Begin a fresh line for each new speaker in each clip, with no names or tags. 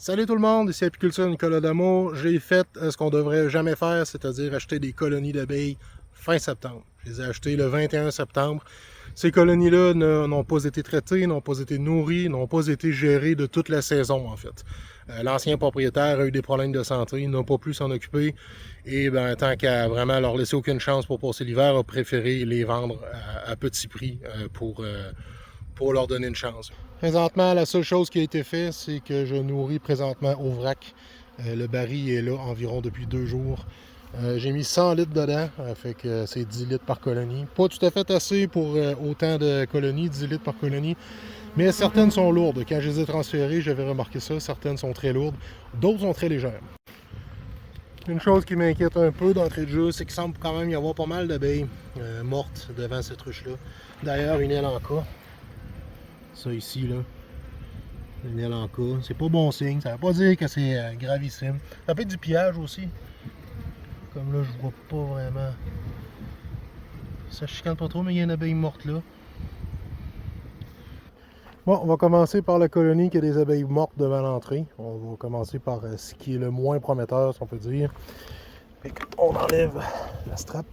Salut tout le monde, ici Apiculture Nicolas Damo. J'ai fait ce qu'on devrait jamais faire, c'est-à-dire acheter des colonies d'abeilles fin septembre. Je les ai achetées le 21 septembre. Ces colonies-là n'ont pas été traitées, n'ont pas été nourries, n'ont pas été gérées de toute la saison en fait. L'ancien propriétaire a eu des problèmes de santé, il n'a pas pu s'en occuper et tant qu'à vraiment leur laisser aucune chance pour passer l'hiver, a préféré les vendre à petit prix pour leur donner une chance. Présentement, la seule chose qui a été faite, c'est que je nourris présentement au vrac. Le baril est là environ depuis 2 jours. J'ai mis 100 litres dedans, fait que c'est 10 litres par colonie. Pas tout à fait assez pour autant de colonies, 10 litres par colonie, mais certaines sont lourdes. Quand je les ai transférées, j'avais remarqué ça, certaines sont très lourdes, d'autres sont très légères. Une chose qui m'inquiète un peu d'entrée de jeu, c'est qu'il semble quand même y avoir pas mal d'abeilles mortes devant cette ruche-là. D'ailleurs, une aile en cas. Ça ici, là, une aile en cas. C'est pas bon signe, ça veut pas dire que c'est gravissime. Ça peut être du pillage aussi. Comme là, je vois pas vraiment. Ça chicane pas trop, mais il y a une abeille morte là. Bon, on va commencer par la colonie qui a des abeilles mortes devant l'entrée. On va commencer par ce qui est le moins prometteur, si on peut dire. On enlève la strap.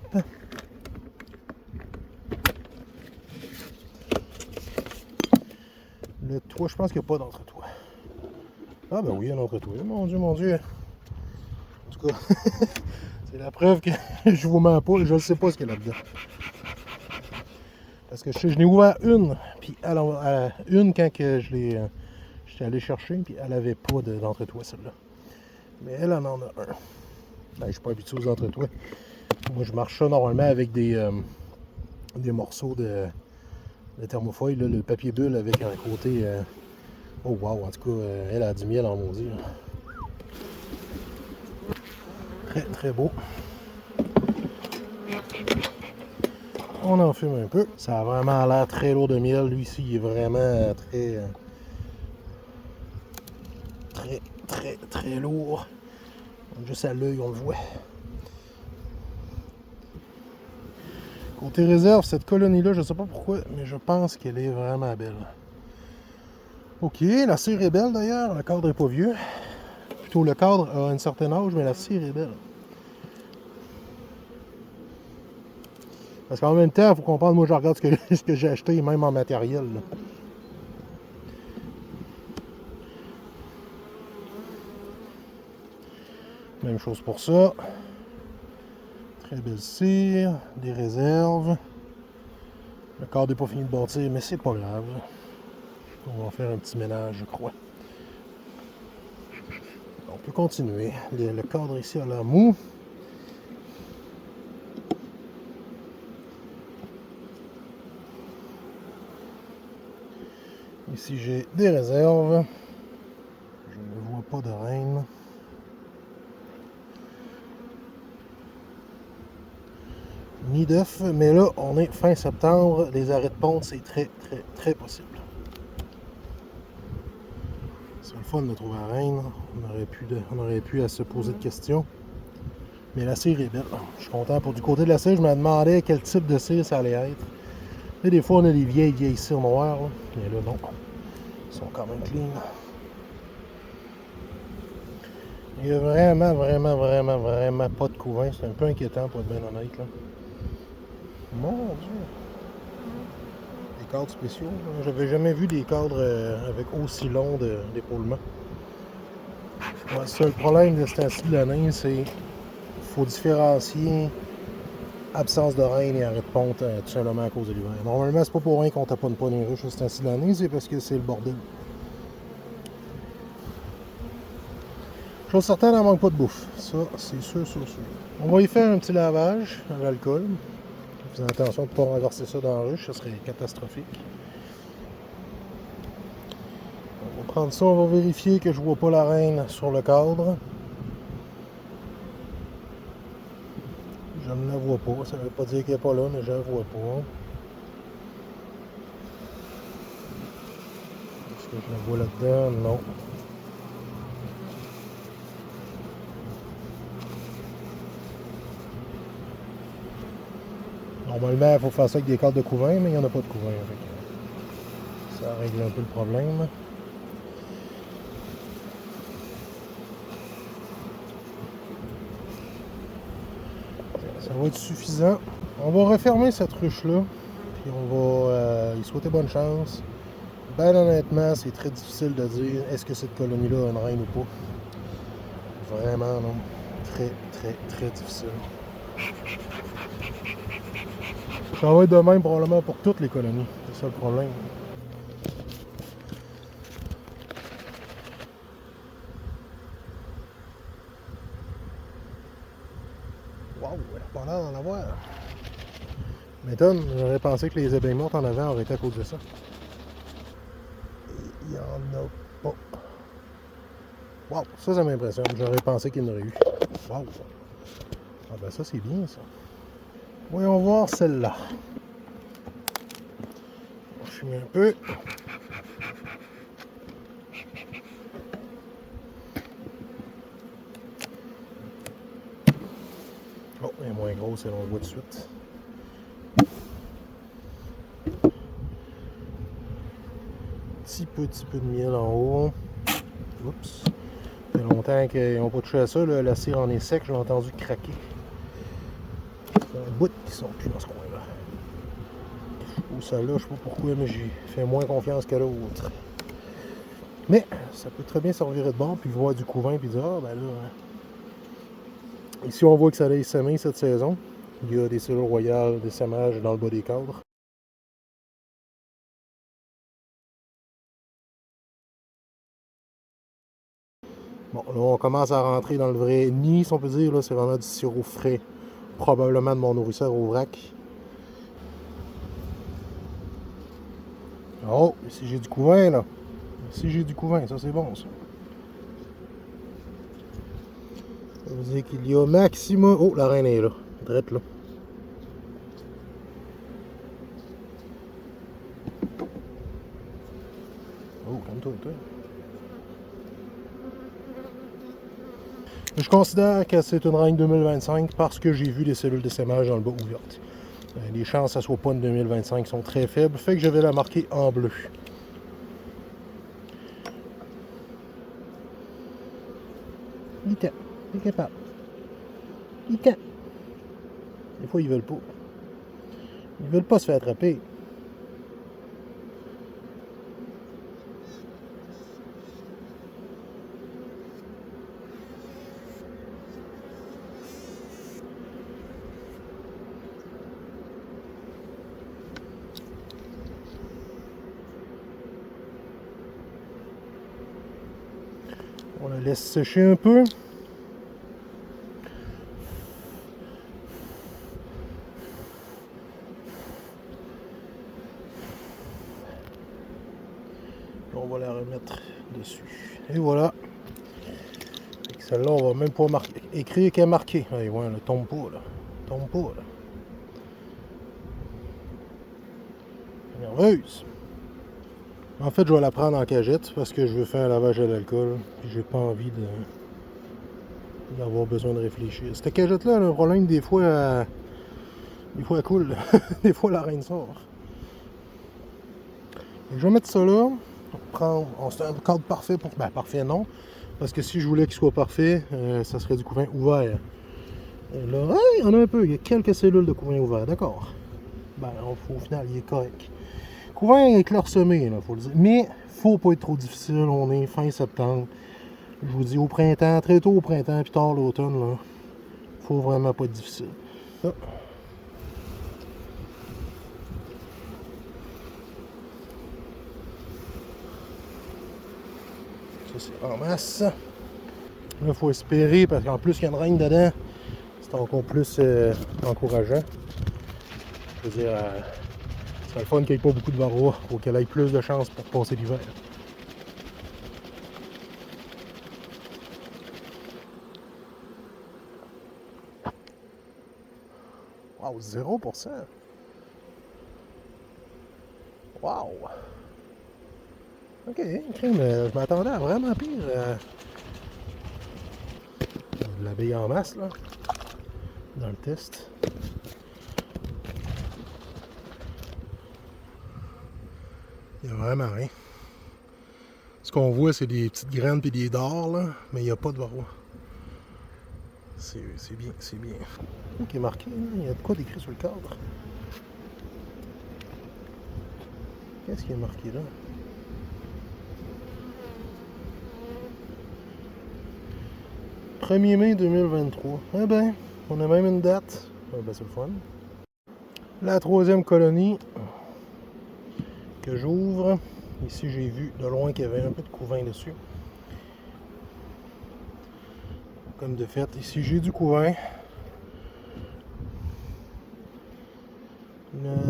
Le toit, je pense qu'il n'y a pas d'entretoit. Ah ben oui, il y a un entretoit. Mon Dieu, mon Dieu. En tout cas, c'est la preuve que je vous mens pas, je ne sais pas ce qu'il y a là-dedans. Parce que je n'ai ouvert une, puis une quand que j'étais allé chercher, puis elle n'avait pas d'entretoit celle-là. Mais elle en a un. Ben, je ne suis pas habitué aux entretoits. Moi, je marche ça normalement avec des morceaux de thermofoil, là, le papier bulle avec un côté... Oh wow, en tout cas, elle a du miel en maudit. Là. Très très beau. On en fume un peu. Ça a vraiment l'air très lourd de miel. Lui ici, il est vraiment très lourd. Juste à l'œil, on le voit. Côté réserve, cette colonie-là, je ne sais pas pourquoi, mais je pense qu'elle est vraiment belle. Ok, la cire est belle d'ailleurs. Le cadre n'est pas vieux. Plutôt, le cadre a un certain âge, mais la cire est belle. Parce qu'en même temps, il faut comprendre, moi je regarde ce que j'ai acheté, même en matériel. Là. Même chose pour ça. Très belle cire, des réserves. Le cadre n'est pas fini de bâtir, mais c'est pas grave. On va faire un petit ménage, je crois. On peut continuer. Le cadre ici a l'air mou. Ici, j'ai des réserves. Je ne vois pas de reine. Ni d'œufs, mais là, on est fin septembre. Les arrêts de ponte, c'est très possible. C'est le fun de trouver la reine. On aurait pu à se poser de questions. Mais la cire est belle. Je suis content. Pour du côté de la cire, je me demandais quel type de cire ça allait être. Et des fois, on a des vieilles cires noires. Là. Mais là, non. Ils sont quand même clean. Il n'y a vraiment pas de couvain. C'est un peu inquiétant pour être bien honnête. Là. Mon Dieu. Des cadres spéciaux. J'avais jamais vu des cadres avec aussi long d'épaulement. Ouais, c'est le problème de ce temps-ci de l'année, c'est qu'il faut différencier absence de reine et arrêt de ponte tout simplement à cause de l'hiver. Normalement, c'est pas pour rien qu'on taponne pas les ruches à ce temps-ci de l'année, c'est parce que c'est le bordel. Chose certaine, elle manque pas de bouffe. Ça, c'est sûr. On va y faire un petit lavage à l'alcool. Faisons attention de ne pas renverser ça dans la ruche, ça serait catastrophique. On va prendre ça, on va vérifier que je ne vois pas la reine sur le cadre. Je ne la vois pas, ça ne veut pas dire qu'elle n'est pas là, mais je ne la vois pas. Est-ce que je la vois là-dedans? Non. Normalement, il faut faire ça avec des cadres de couvain, mais il n'y en a pas de couvain. Ça règle un peu le problème. Ça va être suffisant. On va refermer cette ruche-là. Puis on va y souhaiter bonne chance. Ben honnêtement, c'est très difficile de dire est-ce que cette colonie-là a une reine ou pas. Vraiment, non. Très, très, très difficile. Ça va être de même probablement pour toutes les colonies. C'est ça le problème. Waouh, elle a pas l'air d'en avoir. M'étonne, j'aurais pensé que les abeilles mortes en avant auraient été à cause de ça. Il y en a pas. Waouh, ça m'impressionne. J'aurais pensé qu'il y en aurait eu. Waouh. Ah ben ça, c'est bien, ça. Voyons voir celle-là. On fume un peu. Oh, elle est moins grosse, elle, on le voit tout de suite. Petit peu de miel en haut. Oups. Ça fait longtemps qu'ils n'ont pas touché à ça. Là. La cire en est sec, je l'ai entendu craquer. C'est un bout qui sont plus dans ce coin-là. Ou celle-là, je sais pas pourquoi, mais j'ai fait moins confiance que l'autre. Mais ça peut très bien se revirer de bord, puis voir du couvain, puis dire, ah ben là. Ici, on voit que ça a essaimé cette saison. Il y a des cellules royales d'essaimage dans le bas des cadres. Bon, là, on commence à rentrer dans le vrai nid, si on peut dire. Là, c'est vraiment du sirop frais, probablement de mon nourrisseur au vrac. Oh, ici j'ai du couvain, là. Ici j'ai du couvain, ça c'est bon, ça. Ça veut dire qu'il y a maximum... Oh, la reine est là, drette là. Oh, calme-toi, toi. Je considère que c'est une reine 2025 parce que j'ai vu les cellules d'essaimage dans le bas ouvertes. Les chances que ça soit pas une 2025 sont très faibles, fait que je vais la marquer en bleu. Il est capable. Il est. Des fois, ils veulent pas. Ils veulent pas se faire attraper. On la laisse sécher un peu. On va la remettre dessus. Et voilà. Celle-là, on va même pas écrire qu'elle est marquée. Allez, ouais, elle tombe pas, là. Tombe pas, là. Nerveuse. En fait, je vais la prendre en cagette parce que je veux faire un lavage à l'alcool. J'ai pas envie d'avoir besoin de réfléchir. Cette cagette-là, le problème, des fois, elle coule. Des fois, la reine sort. Et je vais mettre ça là. C'est un cadre parfait pour... Ben, parfait, non. Parce que si je voulais qu'il soit parfait, ça serait du couvain ouvert. Et là, il y en a un peu. Il y a quelques cellules de couvain ouvert. D'accord. Ben, au final, il est correct. Couvain est clairsemé, il faut le dire. Mais, faut pas être trop difficile. On est fin septembre. Je vous dis, au printemps, très tôt au printemps, puis tard l'automne, là, faut vraiment pas être difficile. Ça. Ça, c'est en masse. Là, il faut espérer, parce qu'en plus, il y a une reine dedans. C'est encore plus encourageant. Je veux dire, c'est le fun qu'il n'y ait pas beaucoup de varroa pour qu'elle ait plus de chances pour passer l'hiver. Wow, 0%! Wow! Ok, je m'attendais à vraiment pire. De l'abeille en masse, là, dans le test. Il n'y a vraiment rien. Ce qu'on voit, c'est des petites graines et des dards, là, mais il n'y a pas de varroa. C'est bien, c'est bien. Qui est marqué, hein? Il y a de quoi d'écrit sur le cadre. Qu'est-ce qui est marqué là? 1er mai 2023. Eh ben, on a même une date. Eh ben, c'est le fun. La 3e colonie que j'ouvre. Ici, j'ai vu de loin qu'il y avait un peu de couvain dessus. Comme de fait, ici, j'ai du couvain.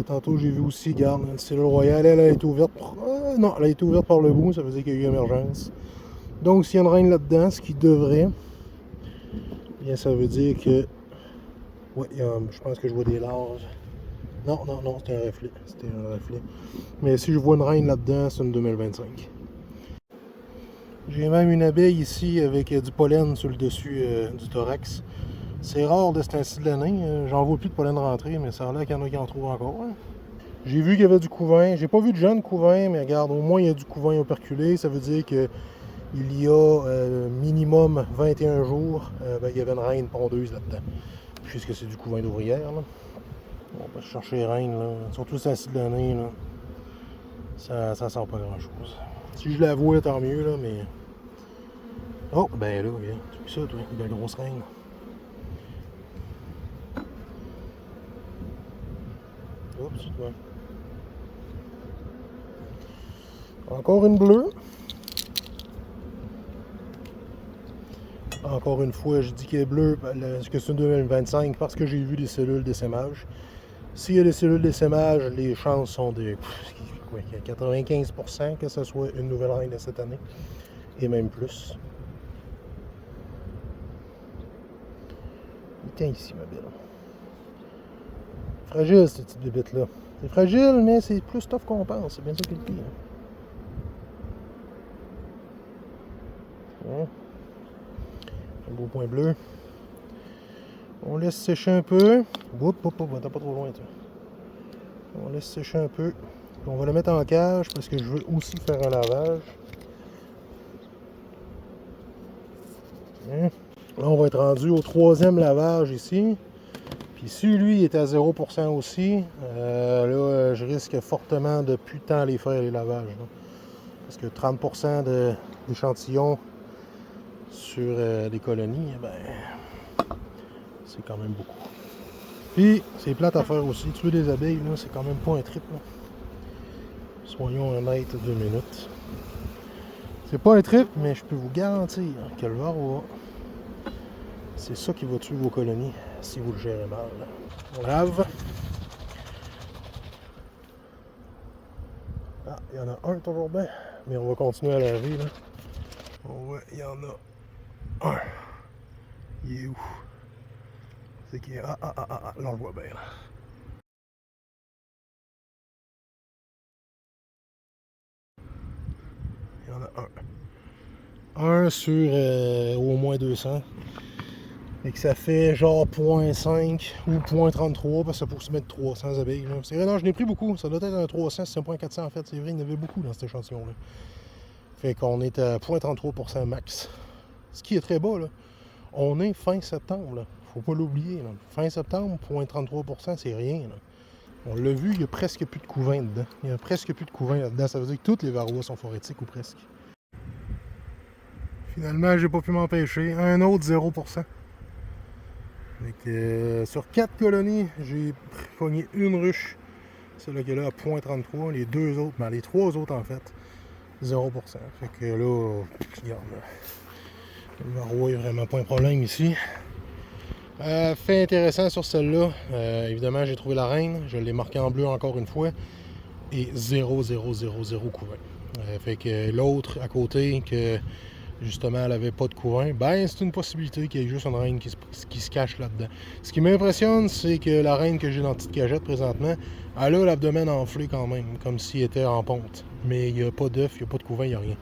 Tantôt, j'ai vu aussi, regarde, la cellule royale, elle a été ouverte. Non, elle a été ouverte par le bout, ça veut dire qu'il y a eu émergence. Donc, s'il y a une reine là-dedans, ce qui devrait, bien, ça veut dire que. Ouais, je pense que je vois des larges. Non, c'était un reflet. C'était un reflet. Mais si je vois une reine là-dedans, c'est une 2025. J'ai même une abeille ici avec du pollen sur le dessus du thorax. C'est rare de ce temps-ci de l'année. J'en vois plus de pollen rentrer, mais ça a l'air qu'il y en a qui en trouvent encore. Hein. J'ai vu qu'il y avait du couvain. J'ai pas vu de jeune couvain, mais regarde, au moins il y a du couvain operculé. Ça veut dire que il y a minimum 21 jours, il y avait une reine pondeuse là-dedans. Puisque c'est du couvain d'ouvrière. On va chercher les reines, là. Surtout ce temps-ci de l'année, là. Ça sent pas grand-chose. Si je la vois, tant mieux, là, mais... Oh, ben là, regarde. Tu vois ça, toi? Une belle grosse reine. Oups, ouais. Encore une bleue. Encore une fois, je dis qu'elle est bleue, que c'est une 2025 parce que j'ai vu des cellules d'essaimage. S'il y a des cellules d'essaimage, les chances sont de 95% que ce soit une nouvelle reine de cette année. Et même plus. Tiens ici, ma belle. Fragile, cette petite bébête-là. C'est fragile, mais c'est plus tough qu'on pense. C'est bien ça qui est le pire. Hein? Un beau point bleu. On laisse sécher un peu. Oups, t'es pas trop loin, toi. On laisse sécher un peu. Puis on va le mettre en cage parce que je veux aussi faire un lavage. Hein? Là, on va être rendu au 3e lavage ici. Puis si lui est à 0% aussi, là, je risque fortement de plus tant les faire les lavages. Là. Parce que 30% d'échantillons sur des colonies, ben, c'est quand même beaucoup. Puis, c'est plate à faire aussi. Tuer des abeilles, là, c'est quand même pas un trip. Là. Soyons honnêtes 2 minutes. C'est pas un trip, mais je peux vous garantir que le varroa, c'est ça qui va tuer vos colonies si vous le gérez mal. On lave. Ah, il y en a un toujours bien, mais on va continuer à laver. Là. Oh ouais, il y en a un. Il est où? C'est qui est... Ah, là on le voit bien. Là. Il y en a un. Un sur au moins 200. Et que ça fait genre 0.5 ou 0.33 parce que ça pour se mettre 300 abeilles. C'est vrai, non, je n'ai pris beaucoup. Ça doit être un 300, c'est un 0.400 en fait. C'est vrai, il y en avait beaucoup dans cet échantillon-là. Fait qu'on est à 0.33% max. Ce qui est très bas, là. On est fin septembre, là. Faut pas l'oublier, là. Fin septembre, 0.33%, c'est rien, là. On l'a vu, il y a presque plus de couvain dedans. Il y a presque plus de couvain là-dedans. Ça veut dire que toutes les varroas sont phorétiques ou presque. Finalement, j'ai pas pu m'empêcher. Un autre 0%. Sur 4 colonies, j'ai pogné une ruche. Celle-là qui est là à 0.33. Les 2 autres, mais les 3 autres en fait, 0%. Fait que là, regarde, le varroa est vraiment pas un problème ici. Fait intéressant sur celle-là, évidemment j'ai trouvé la reine, je l'ai marqué en bleu encore une fois, et 0, 0, 0, 0 couvain. Fait que l'autre à côté, que justement elle avait pas de couvain, ben c'est une possibilité qu'il y ait juste une reine qui se cache là-dedans. Ce qui m'impressionne, c'est que la reine que j'ai dans la petite cagette présentement, elle a l'abdomen enflé quand même, comme s'il était en ponte. Mais il n'y a pas d'œuf, il n'y a pas de couvain, il n'y a rien.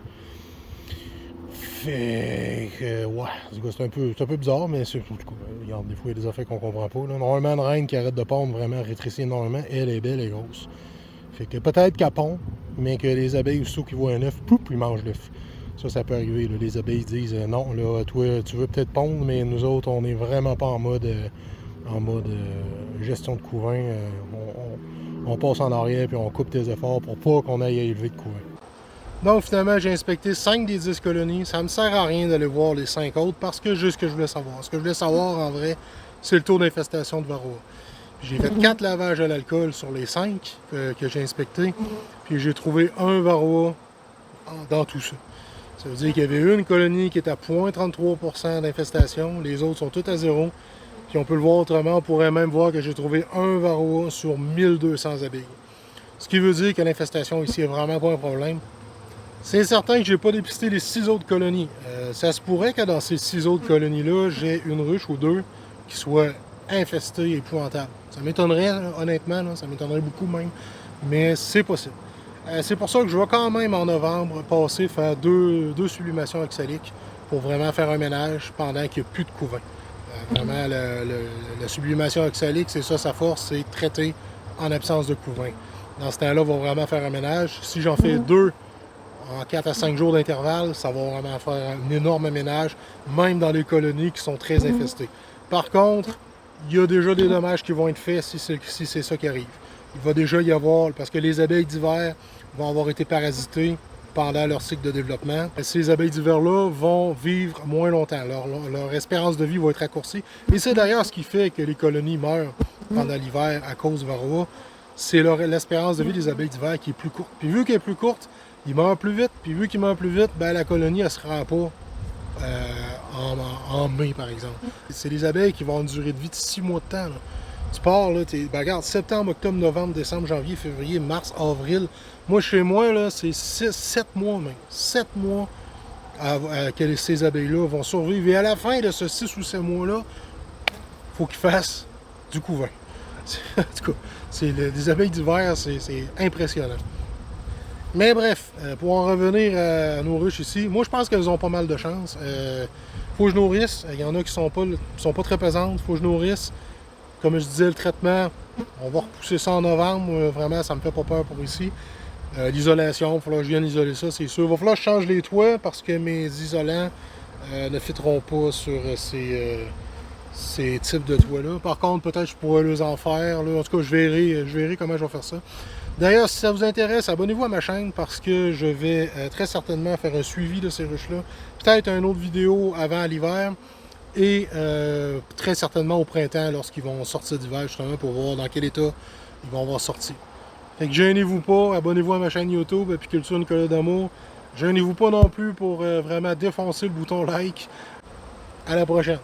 Fait que, ouais, c'est un peu bizarre, mais c'est, regarde, des fois, il y a des affaires qu'on comprend pas. Là. Normalement, une reine qui arrête de pondre vraiment rétrécit énormément, elle est belle et grosse. Fait que peut-être qu'elle pond, mais que les abeilles, aussitôt qu'ils voient un œuf, poup, ils mangent l'œuf. Ça peut arriver. Là. Les abeilles disent non, là, toi, tu veux peut-être pondre, mais nous autres, on n'est vraiment pas en mode, gestion de couvain. On passe en arrière puis on coupe tes efforts pour pas qu'on aille à élever de couvain. Donc finalement, j'ai inspecté 5 des 10 colonies. Ça ne me sert à rien d'aller voir les 5 autres parce que juste ce que je voulais savoir. Ce que je voulais savoir en vrai, c'est le taux d'infestation de varroa. J'ai fait 4 lavages à l'alcool sur les 5 que j'ai inspectés. Puis j'ai trouvé un varroa dans tout ça. Ça veut dire qu'il y avait une colonie qui est à 0,33% d'infestation. Les autres sont toutes à 0. Puis on peut le voir autrement. On pourrait même voir que j'ai trouvé un varroa sur 1200 abeilles. Ce qui veut dire que l'infestation ici est vraiment pas un problème. C'est certain que je n'ai pas dépisté les 6 autres colonies. Ça se pourrait que dans ces 6 autres colonies-là, j'ai une ruche ou 2 qui soient infestées et épouvantables. Ça m'étonnerait, honnêtement, là, ça m'étonnerait beaucoup même, mais c'est possible. C'est pour ça que je vais quand même en novembre passer faire deux sublimations oxaliques pour vraiment faire un ménage pendant qu'il n'y a plus de couvain. Vraiment, la sublimation oxalique, c'est ça sa force, c'est traiter en absence de couvain. Dans ce temps-là, on va vraiment faire un ménage. Si j'en fais 2 en 4 à 5 jours d'intervalle, ça va vraiment faire un énorme ménage, même dans les colonies qui sont très infestées. Par contre, il y a déjà des dommages qui vont être faits si c'est ça qui arrive. Il va déjà y avoir, parce que les abeilles d'hiver vont avoir été parasitées pendant leur cycle de développement. Ces abeilles d'hiver-là vont vivre moins longtemps. Leur espérance de vie va être raccourcie. Et c'est d'ailleurs ce qui fait que les colonies meurent pendant l'hiver à cause du varroa. C'est l'espérance de vie des abeilles d'hiver qui est plus courte. Puis vu qu'elle est plus courte, ils meurent plus vite. Puis vu qu'ils meurent plus vite, ben, la colonie ne se rend pas en mai, par exemple. C'est des abeilles qui vont avoir une durée de vie de 6 mois de temps. Là. Tu pars, là, ben, regarde, septembre, octobre, novembre, décembre, janvier, février, mars, avril. Moi, chez moi, là, c'est 7 mois même. 7 mois que ces abeilles-là vont survivre. Et à la fin de ce 6 ou 7 mois-là, il faut qu'ils fassent du couvain. En tout cas, les abeilles d'hiver, c'est impressionnant. Mais bref, pour en revenir à nos ruches ici, moi je pense qu'elles ont pas mal de chance. Faut que je nourrisse. Il y en a qui sont pas très pesantes. Faut que je nourrisse. Comme je disais, le traitement, on va repousser ça en novembre. Vraiment, ça me fait pas peur pour ici. L'isolation, il va falloir que je vienne isoler ça, c'est sûr. Il va falloir que je change les toits parce que mes isolants ne fitteront pas sur ces types de toits-là. Par contre, peut-être que je pourrais les en faire. Là. En tout cas, je verrai comment je vais faire ça. D'ailleurs, si ça vous intéresse, abonnez-vous à ma chaîne parce que je vais très certainement faire un suivi de ces ruches-là. Peut-être une autre vidéo avant l'hiver et très certainement au printemps lorsqu'ils vont sortir d'hiver, justement pour voir dans quel état ils vont avoir sorti. Fait que gênez-vous pas, abonnez-vous à ma chaîne YouTube, Apiculture Nicolas Damour. Gênez-vous pas non plus pour vraiment défoncer le bouton like. À la prochaine!